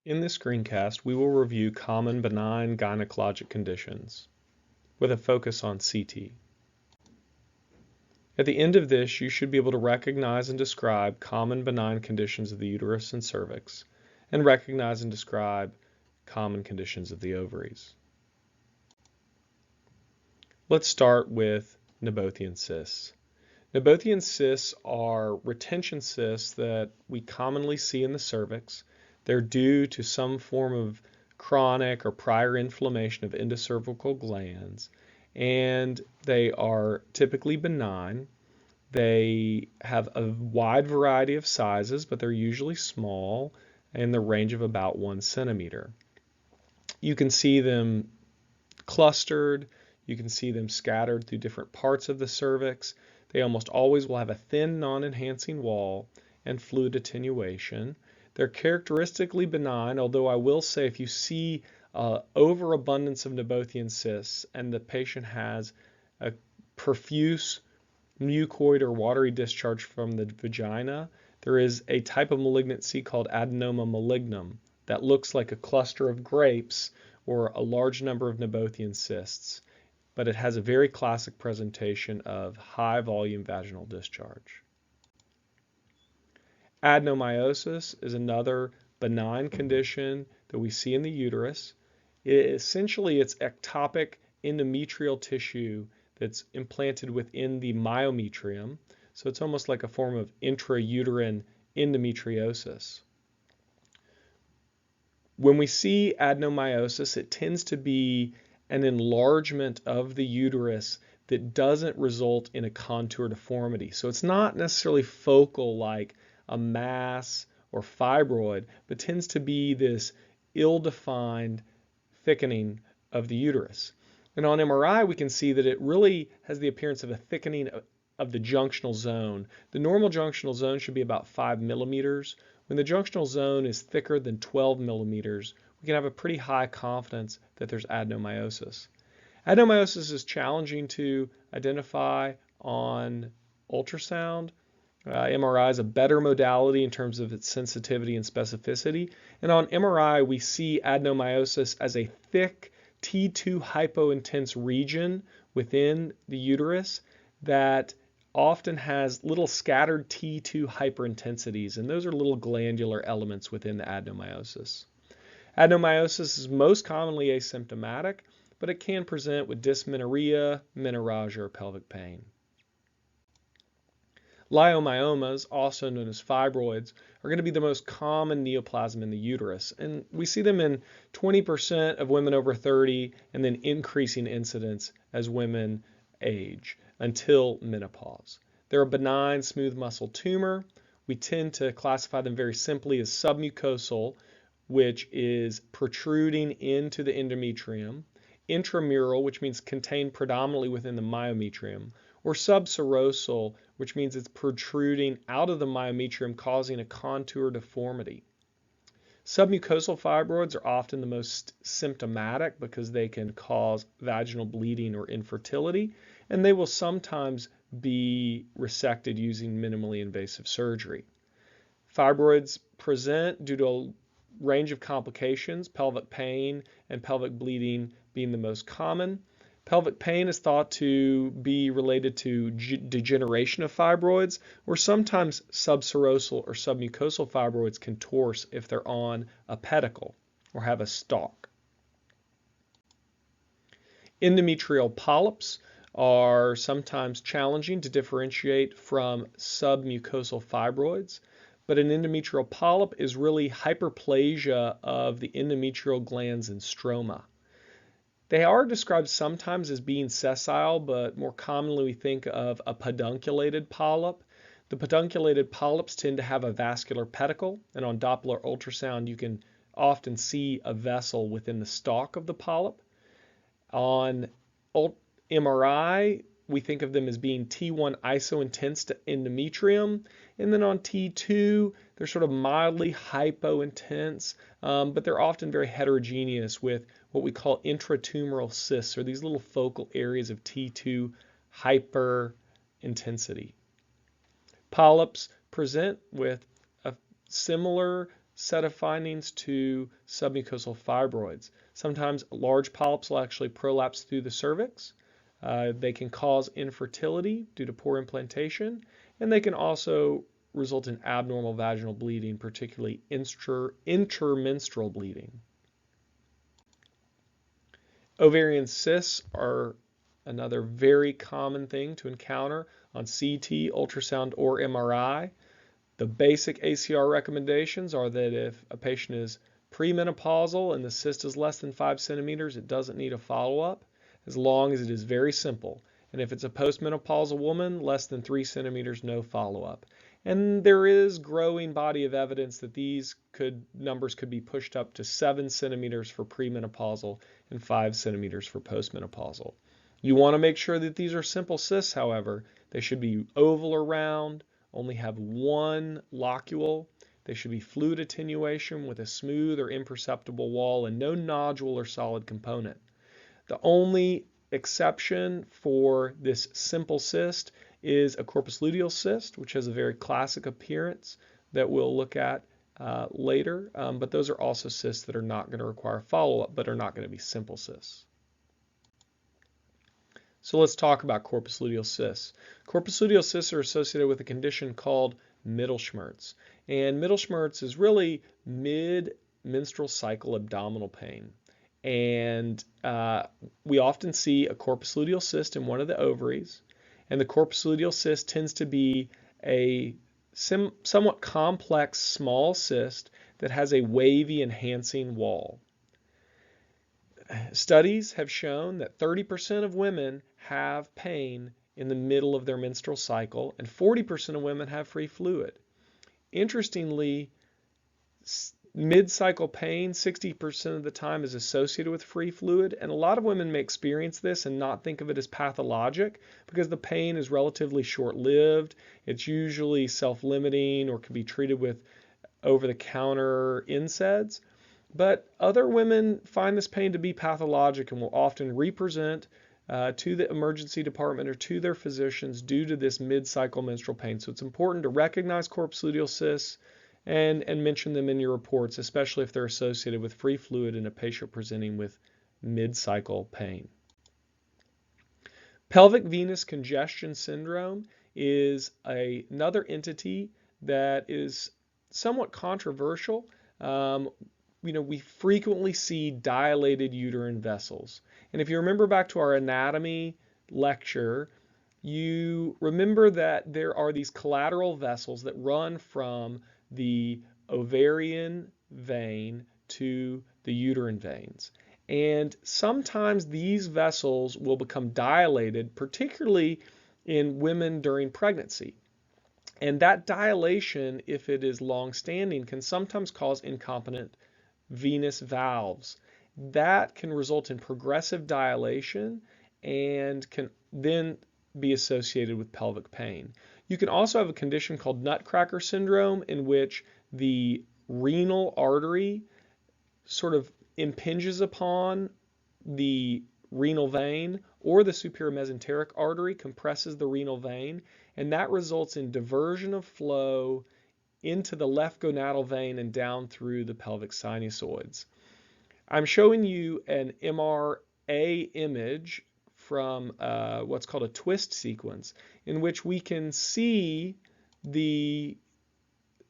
In this screencast, we will review common benign gynecologic conditions with a focus on CT. At the end of this, you should be able to recognize and describe common benign conditions of the uterus and cervix, and recognize and describe common conditions of the ovaries. Let's start with Nabothian cysts. Nabothian cysts are retention cysts that we commonly see in the cervix. They're due to some form of chronic or prior inflammation of endocervical glands, and they are typically benign. They have a wide variety of sizes, but they're usually small in the range of about 1 centimeter. You can see them clustered. You can see them scattered through different parts of the cervix. They almost always will have a thin non-enhancing wall and fluid attenuation. They're characteristically benign, although I will say if you see overabundance of Nabothian cysts and the patient has a profuse mucoid or watery discharge from the vagina, there is a type of malignancy called adenoma malignum that looks like a cluster of grapes or a large number of Nabothian cysts, but it has a very classic presentation of high volume vaginal discharge. Adenomyosis is another benign condition that we see in the uterus. Essentially, it's ectopic endometrial tissue that's implanted within the myometrium, so it's almost like a form of intrauterine endometriosis. When we see adenomyosis, it tends to be an enlargement of the uterus that doesn't result in a contour deformity. So it's not necessarily focal like a mass or fibroid, but tends to be this ill-defined thickening of the uterus. And on MRI, we can see that it really has the appearance of a thickening of the junctional zone. The normal junctional zone should be about 5 millimeters. When the junctional zone is thicker than 12 millimeters, we can have a pretty high confidence that there's adenomyosis. Adenomyosis is challenging to identify on ultrasound. MRI is a better modality in terms of its sensitivity and specificity. And on MRI, we see adenomyosis as a thick T2 hypointense region within the uterus that often has little scattered T2 hyperintensities, and those are little glandular elements within the adenomyosis. Adenomyosis is most commonly asymptomatic, but it can present with dysmenorrhea, menorrhagia, or pelvic pain. Leiomyomas, also known as fibroids, are going to be the most common neoplasm in the uterus, and we see them in 20% of women over 30 and then increasing incidence as women age until menopause. They're a benign smooth muscle tumor. We tend to classify them very simply as submucosal, which is protruding into the endometrium, intramural, which means contained predominantly within the myometrium, or subserosal, which means it's protruding out of the myometrium, causing a contour deformity. Submucosal fibroids are often the most symptomatic because they can cause vaginal bleeding or infertility, and they will sometimes be resected using minimally invasive surgery. Fibroids present due to a range of complications, pelvic pain and pelvic bleeding being the most common. Pelvic pain is thought to be related to degeneration of fibroids, or sometimes subserosal or submucosal fibroids can torse if they're on a pedicle or have a stalk. Endometrial polyps are sometimes challenging to differentiate from submucosal fibroids, but an endometrial polyp is really hyperplasia of the endometrial glands and stroma. They are described sometimes as being sessile, but more commonly we think of a pedunculated polyp. The pedunculated polyps tend to have a vascular pedicle, and on Doppler ultrasound you can often see a vessel within the stalk of the polyp. On MRI, we think of them as being T1 isointense to endometrium, and then on T2, they're sort of mildly hypointense, but they're often very heterogeneous with what we call intratumoral cysts, or these little focal areas of T2 hyperintensity. Polyps present with a similar set of findings to submucosal fibroids. Sometimes large polyps will actually prolapse through the cervix. They can cause infertility due to poor implantation, and they can also result in abnormal vaginal bleeding, particularly intermenstrual bleeding. Ovarian cysts are another very common thing to encounter on CT, ultrasound, or MRI. The basic ACR recommendations are that if a patient is premenopausal and the cyst is less than 5 centimeters, it doesn't need a follow-up, as long as it is very simple. And if it's a postmenopausal woman, less than 3 centimeters, no follow-up. And there is growing body of evidence that these numbers could be pushed up to 7 centimeters for premenopausal and 5 centimeters for postmenopausal. You want to make sure that these are simple cysts, however. They should be oval or round, only have one locule. They should be fluid attenuation with a smooth or imperceptible wall and no nodule or solid component. The only exception for this simple cyst is a corpus luteal cyst, which has a very classic appearance that we'll look at later, but those are also cysts that are not going to require follow-up, but are not going to be simple cysts. So let's talk about corpus luteal cysts. Corpus luteal cysts are associated with a condition called Mittelschmerz, and Mittelschmerz is really mid-menstrual cycle abdominal pain. And we often see a corpus luteal cyst in one of the ovaries, and the corpus luteal cyst tends to be a somewhat complex small cyst that has a wavy enhancing wall. Studies have shown that 30% of women have pain in the middle of their menstrual cycle, and 40% of women have free fluid. Interestingly, mid-cycle pain, 60% of the time, is associated with free fluid, and a lot of women may experience this and not think of it as pathologic because the pain is relatively short-lived. It's usually self-limiting or can be treated with over-the-counter NSAIDs. But other women find this pain to be pathologic and will often represent to the emergency department or to their physicians due to this mid-cycle menstrual pain. So it's important to recognize corpus luteal cysts and mention them in your reports, especially if they're associated with free fluid in a patient presenting with mid-cycle pain. Pelvic venous congestion syndrome is another entity that is somewhat controversial. We frequently see dilated uterine vessels. And if you remember back to our anatomy lecture, you remember that there are these collateral vessels that run from the ovarian vein to the uterine veins. And sometimes these vessels will become dilated, particularly in women during pregnancy. And that dilation, if it is long-standing, can sometimes cause incompetent venous valves. That can result in progressive dilation and can then be associated with pelvic pain. You can also have a condition called nutcracker syndrome, in which the renal artery sort of impinges upon the renal vein, or the superior mesenteric artery compresses the renal vein, and that results in diversion of flow into the left gonadal vein and down through the pelvic sinusoids. I'm showing you an MRA image from what's called a twist sequence, in which we can see the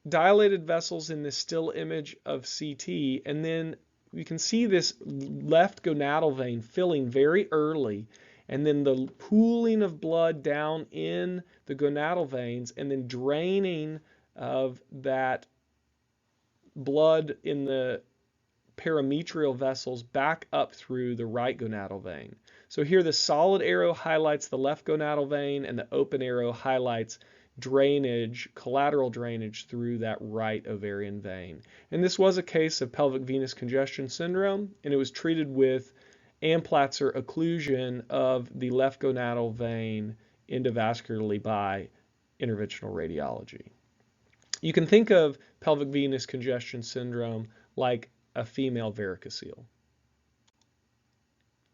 dilated vessels in this still image of CT, and then we can see this left gonadal vein filling very early, and then the pooling of blood down in the gonadal veins, and then draining of that blood in the parametrial vessels back up through the right gonadal vein. So here the solid arrow highlights the left gonadal vein, and the open arrow highlights drainage, collateral drainage through that right ovarian vein. And this was a case of pelvic venous congestion syndrome, and it was treated with Amplatzer occlusion of the left gonadal vein endovascularly by interventional radiology. You can think of pelvic venous congestion syndrome like a female varicocele.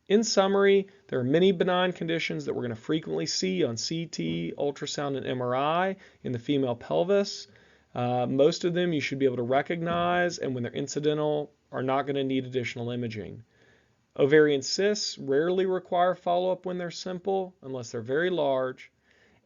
In summary, there are many benign conditions that we're going to frequently see on CT, ultrasound, and MRI in the female pelvis. Most of them you should be able to recognize, and when they're incidental, are not going to need additional imaging. Ovarian cysts rarely require follow-up when they're simple, unless they're very large.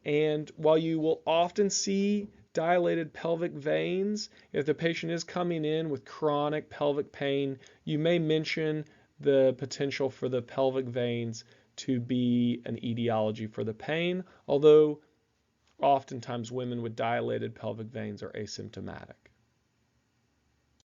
And while you will often see dilated pelvic veins, if the patient is coming in with chronic pelvic pain, you may mention the potential for the pelvic veins to be an etiology for the pain, although oftentimes women with dilated pelvic veins are asymptomatic.